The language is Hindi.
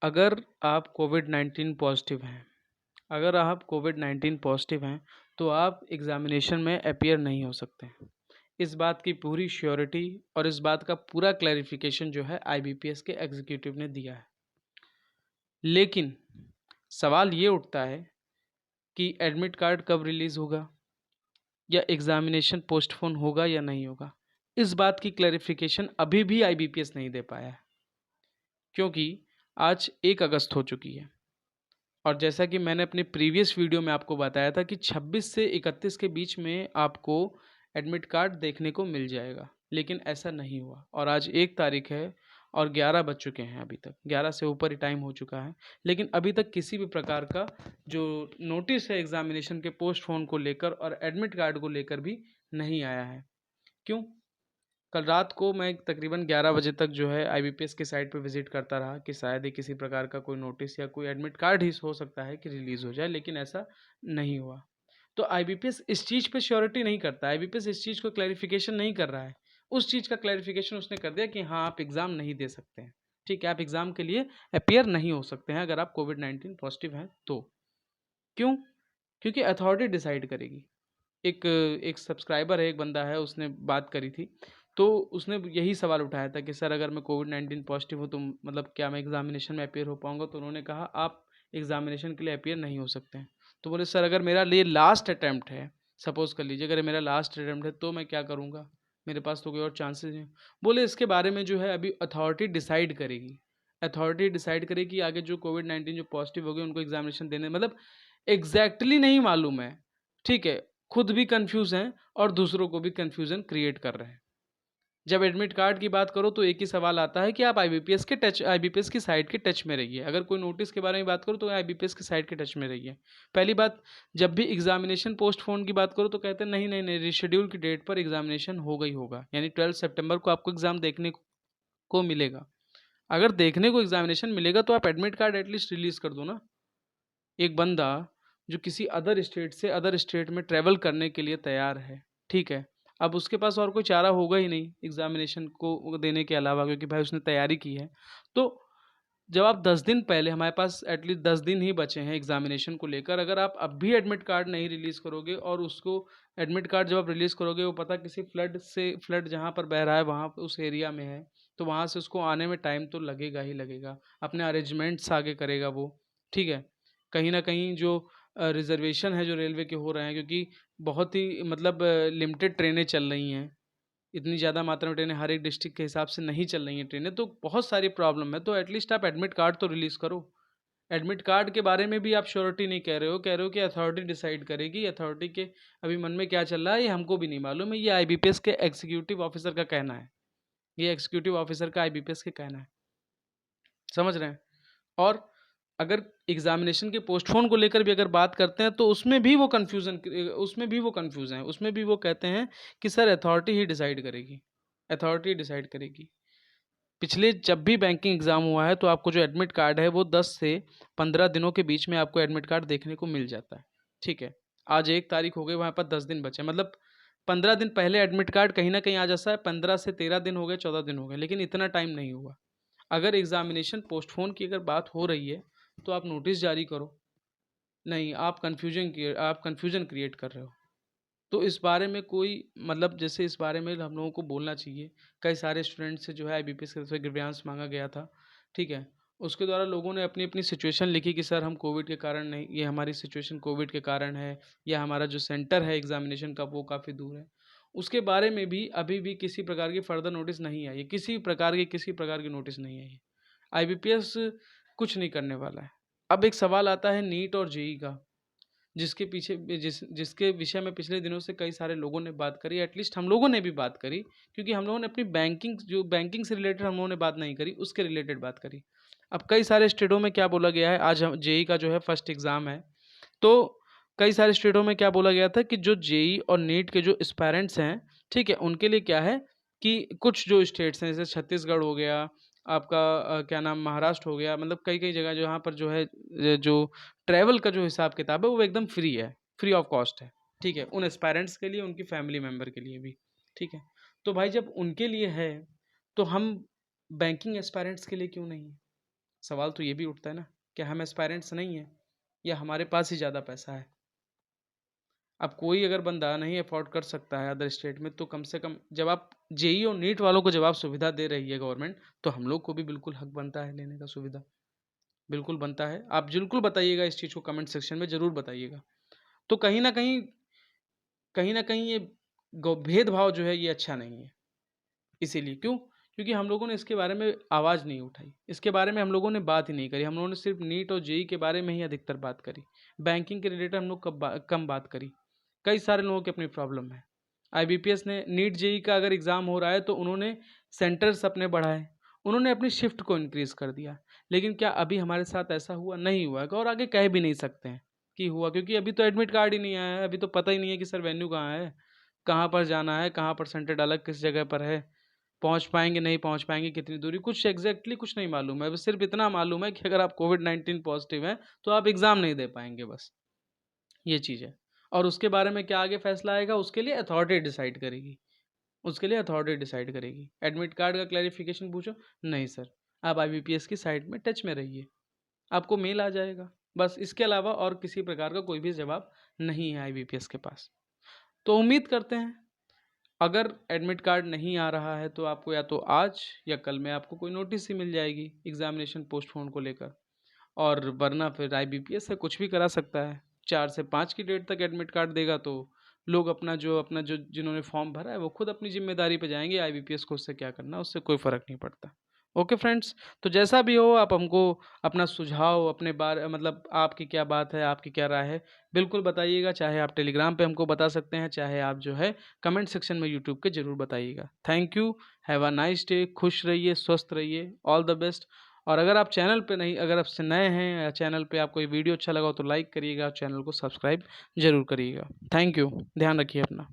अगर आप कोविड-19 पॉज़िटिव हैं अगर आप कोविड-19 पॉज़िटिव हैं, तो आप एग्ज़ामिनेशन में अपीयर नहीं हो सकते हैं। इस बात की पूरी श्योरिटी और इस बात का पूरा क्लैरिफ़िकेशन जो है आईबीपीएस के एग्ज़ीक्यूटिव ने दिया है। लेकिन सवाल ये उठता है कि एडमिट कार्ड कब रिलीज़ होगा या एग्ज़ामिनेशन पोस्टपोन होगा या नहीं होगा? इस बात की क्लैरिफ़िकेशन अभी भी आईबीपीएस नहीं दे पाया है, क्योंकि आज 1 अगस्त हो चुकी है। और जैसा कि मैंने अपने प्रीवियस वीडियो में आपको बताया था कि 26 से 31 के बीच में आपको एडमिट कार्ड देखने को मिल जाएगा, लेकिन ऐसा नहीं हुआ और आज 1 तारीख है और 11 बज चुके हैं अभी तक, 11 से ऊपर ही टाइम हो चुका है, लेकिन अभी तक किसी भी प्रकार का जो नोटिस है एग्ज़ामिनेशन के पोस्टपोन को लेकर और एडमिट कार्ड को लेकर भी नहीं आया है। क्यों? कल रात को मैं तकरीबन 11 बजे तक जो है आईबीपीएस की साइट पे विज़िट करता रहा कि शायद ही किसी प्रकार का कोई नोटिस या कोई एडमिट कार्ड ही हो सकता है कि रिलीज़ हो जाए, लेकिन ऐसा नहीं हुआ। तो आईबीपीएस इस चीज़ पे श्योरिटी नहीं करता, आईबीपीएस इस चीज़ को क्लैरिफ़िकेशन नहीं कर रहा है। उस चीज़ का क्लैरिफ़िकेशन उसने कर दिया कि हाँ, आप एग्ज़ाम नहीं दे सकते हैं। ठीक है, आप एग्ज़ाम के लिए अपीयर नहीं हो सकते हैं अगर आप कोविड-19 पॉज़िटिव हैं तो। क्यों? क्योंकि अथॉरिटी डिसाइड करेगी। एक एक सब्सक्राइबर है, एक बंदा है, उसने बात करी थी। तो उसने यही सवाल उठाया था कि सर अगर मैं कोविड-19 पॉज़िटिव हूँ तो मतलब क्या मैं एग्ज़ामिनेशन में अपीयर हो पाऊँगा? तो उन्होंने कहा आप एग्ज़ामिनेशन के लिए अपीयर नहीं हो सकते हैं। तो बोले सर अगर मेरा ये लास्ट अटेम्प्ट है, सपोज़ कर लीजिए अगर मेरा लास्ट अटेम्प्ट है तो मैं क्या करूँगा? मेरे पास तो कोई और चांसेस नहीं। बोले इसके बारे में जो है अभी अथॉरिटी डिसाइड करेगी। अथॉरिटी डिसाइड करेगी कि आगे जो कोविड-19 जो पॉज़िटिव हो गए उनको एग्ज़ामिनेशन देने मतलब एग्ज़ैक्टली नहीं मालूम है। ठीक है? खुद भी कन्फ्यूज़ हैं और दूसरों को भी कन्फ्यूज़न क्रिएट कर रहे हैं। जब एडमिट कार्ड की बात करो तो एक ही सवाल आता है कि आप आईबीपीएस की साइट के टच में रहिए। अगर कोई नोटिस के बारे में बात करो तो आईबीपीएस की साइट के टच में रहिए। पहली बात, जब भी एग्ज़ामिनेशन पोस्टपोन की बात करो तो कहते हैं नहीं, नहीं, नहीं, रीशेड्यूल की डेट पर एग्ज़ामिनेशन होगा ही होगा। यानी 12 सितंबर को आपको एग्ज़ाम देखने को मिलेगा। अगर देखने को एग्ज़ामिनेशन मिलेगा तो आप एडमिट कार्ड एटलीस्ट रिलीज़ कर दो ना। एक बंदा जो किसी अदर स्टेट से अदर स्टेट में ट्रैवल करने के लिए तैयार है, ठीक है? अब उसके पास और कोई चारा होगा ही नहीं एग्ज़ामिनेशन को देने के अलावा, क्योंकि भाई उसने तैयारी की है। तो जब आप 10 दिन पहले, हमारे पास एटलीस्ट 10 दिन ही बचे हैं एग्ज़ामिनेशन को लेकर, अगर आप अब भी एडमिट कार्ड नहीं रिलीज़ करोगे और उसको एडमिट कार्ड जब आप रिलीज़ करोगे वो पता किसी फ्लड जहाँ पर बह रहा है वहाँ पे उस एरिया में है, तो वहाँ से उसको आने में टाइम तो लगेगा ही लगेगा। अपने अरेंजमेंट्स आगे करेगा वो, ठीक है? कहीं न कहीं जो रिज़र्वेशन है जो रेलवे के हो रहे हैं, क्योंकि बहुत ही मतलब लिमिटेड ट्रेनें चल रही हैं। इतनी ज़्यादा मात्रा में ट्रेनें हर एक डिस्ट्रिक्ट के हिसाब से नहीं चल रही हैं ट्रेनें, तो बहुत सारी प्रॉब्लम है। तो एटलीस्ट आप एडमिट कार्ड तो रिलीज़ करो। एडमिट कार्ड के बारे में भी आप श्योरिटी नहीं कह रहे हो कि अथॉरिटी डिसाइड करेगी। अथॉरिटी के अभी मन में क्या चल रहा है ये हमको भी नहीं मालूम है, ये आईबीपीएस के एग्जीक्यूटिव ऑफिसर का कहना है। ये एग्जीक्यूटिव ऑफिसर का आईबीपीएस के कहना है। समझ रहे हैं? और अगर एग्ज़ामिनेशन के पोस्टपोन को लेकर भी अगर बात करते हैं तो उसमें भी वो कन्फ्यूज़ हैं। उसमें भी वो कहते हैं कि सर अथॉरिटी ही डिसाइड करेगी, अथॉरिटी डिसाइड करेगी। पिछले जब भी बैंकिंग एग्ज़ाम हुआ है तो आपको जो एडमिट कार्ड है वो 10 से 15 दिनों के बीच में आपको एडमिट कार्ड देखने को मिल जाता है। ठीक है? आज 1 तारीख हो गई, वहाँ पर 10 दिन बचे हैं। मतलब 15 दिन पहले एडमिट कार्ड कहीं न कहीं आ जाता है, 15 से 13 दिन हो गए, 14 दिन हो गए, लेकिन इतना टाइम नहीं हुआ। अगर एग्ज़ामिनेशन पोस्टपोन की अगर बात हो रही है, तो आप नोटिस जारी करो। नहीं, आप कन्फ्यूज़न क्रिएट कर रहे हो। तो इस बारे में कोई मतलब जैसे इस बारे में हम लोगों को बोलना चाहिए। कई सारे स्टूडेंट से जो है आईबीपीएस की तरफ से ग्रीवियंस माँगा गया था, ठीक है? उसके द्वारा लोगों ने अपनी-अपनी सिचुएशन लिखी कि सर हम कोविड के कारण नहीं, ये हमारी सिचुएशन कोविड के कारण है या हमारा जो सेंटर है एग्ज़ामिनेशन का वो काफ़ी दूर है। उसके बारे में भी अभी भी किसी प्रकार की फर्दर नोटिस नहीं आई है, किसी प्रकार की नोटिस नहीं आई है। आईबीपीएस कुछ नहीं करने वाला है। अब एक सवाल आता है नीट और जेईई का। जिसके विषय में पिछले दिनों से कई सारे लोगों ने बात करी, एटलीस्ट हम लोगों ने भी बात करी, क्योंकि हम लोगों ने अपनी बैंकिंग से रिलेटेड हम लोगों ने बात नहीं करी, उसके रिलेटेड बात करी। अब कई सारे स्टेटों में क्या बोला गया है, आज हम जेईई का जो है फर्स्ट एग्ज़ाम है, तो कई सारे स्टेटों में क्या बोला गया था कि जो जेईई और नीट के जो एस्पायरेंट्स हैं, ठीक है? उनके लिए क्या है कि कुछ जो स्टेट्स हैं, जैसे छत्तीसगढ़ हो गया, आपका क्या नाम महाराष्ट्र हो गया, मतलब कई-कई जगह जहाँ पर जो है जो ट्रैवल का जो हिसाब-किताब है वो एकदम फ्री है, फ्री ऑफ कॉस्ट है, ठीक है? उन एस्पायरेंट्स के लिए, उनकी फैमिली मेंबर के लिए भी, ठीक है? तो भाई जब उनके लिए है, तो हम बैंकिंग एस्पायरेंट्स के लिए क्यों नहीं? सवाल तो ये भी उठता है ना, क्या हम एस्पायरेंट्स नहीं हैं या हमारे पास ही ज़्यादा पैसा है? अब कोई अगर बंदा नहीं अफोर्ड कर सकता है अदर स्टेट में, तो कम से कम जब आप जेईई और नीट वालों को जब आप सुविधा दे रही है गवर्नमेंट, तो हम लोग को भी बिल्कुल हक बनता है लेने का सुविधा, बिल्कुल बनता है। आप बिल्कुल बताइएगा इस चीज़ को, कमेंट सेक्शन में ज़रूर बताइएगा। तो कहीं न कहीं ये भेदभाव जो है ये अच्छा नहीं है। इसीलिए क्यों? क्योंकि हम लोगों ने इसके बारे में आवाज़ नहीं उठाई। इसके बारे में हम लोगों ने बात ही नहीं करी। हम लोगों ने सिर्फ़ नीट और जेईई के बारे में ही अधिकतर बात करी। बैंकिंग के रिलेटेड हम लोग कम बात करी। कई सारे लोगों की अपनी प्रॉब्लम है। आईबीपीएस ने नीट जेईई का अगर एग्ज़ाम हो रहा है तो उन्होंने सेंटर्स अपने बढ़ाए। उन्होंने अपनी शिफ्ट को इंक्रीज़ कर दिया। लेकिन क्या अभी हमारे साथ ऐसा हुआ? नहीं हुआ है और आगे कह भी नहीं सकते हैं कि हुआ, क्योंकि अभी तो एडमिट कार्ड ही नहीं आया है। अभी तो पता ही नहीं है कि सर वेन्यू कहाँ है? कहाँ पर जाना है? कहाँ पर सेंटर डाला, किस जगह पर है? पहुँच पाएँगे, नहीं पहुँच पाएँगे, कितनी दूरी, कुछ एग्ज़ैक्टली कुछ नहीं मालूम है। बस सिर्फ़ इतना मालूम है कि अगर आप कोविड-19 पॉज़िटिव हैं, तो आप एग्ज़ाम नहीं दे पाएँगे बस, ये चीज़ है। और उसके बारे में क्या आगे फ़ैसला आएगा, उसके लिए अथॉरिटी डिसाइड करेगी। उसके लिए अथॉरिटी डिसाइड करेगी। एडमिट कार्ड का क्लैरिफ़िकेशन पूछो, नहीं सर, आप आईबीपीएस की साइट में टच में रहिए, आपको मेल आ जाएगा। बस इसके अलावा और किसी प्रकार का कोई भी जवाब नहीं है आईबीपीएस के पास। तो उम्मीद करते हैं अगर एडमिट कार्ड नहीं आ रहा है तो आपको या तो आज या कल में आपको कोई नोटिस ही मिल जाएगी एग्जामिनेशन पोस्टपोन को लेकर। और वरना फिर आईबीपीएस से कुछ भी करा सकता है। 4 से 5 की डेट तक एडमिट कार्ड देगा तो लोग अपना जो जिन्होंने फॉर्म भरा है वो खुद अपनी ज़िम्मेदारी पे जाएँगे, आईबीपीएस को उससे क्या करना, उससे कोई फ़र्क नहीं पड़ता। ओके फ्रेंड्स, तो जैसा भी हो आप हमको अपना सुझाव अपने बारे मतलब आपकी क्या बात है, आपकी क्या राय है, बिल्कुल बताइएगा। चाहे आप टेलीग्राम पे हमको बता सकते हैं, चाहे आप जो है कमेंट सेक्शन में यूट्यूब के ज़रूर बताइएगा। Thank you, have a nice day, खुश रहिए, स्वस्थ रहिए, ऑल द बेस्ट। और अगर आप चैनल पे नहीं, अगर आपसे नए हैं या चैनल पे आपको ये वीडियो अच्छा लगा हो तो लाइक करिएगा, चैनल को सब्सक्राइब ज़रूर करिएगा। थैंक यू, ध्यान रखिए अपना।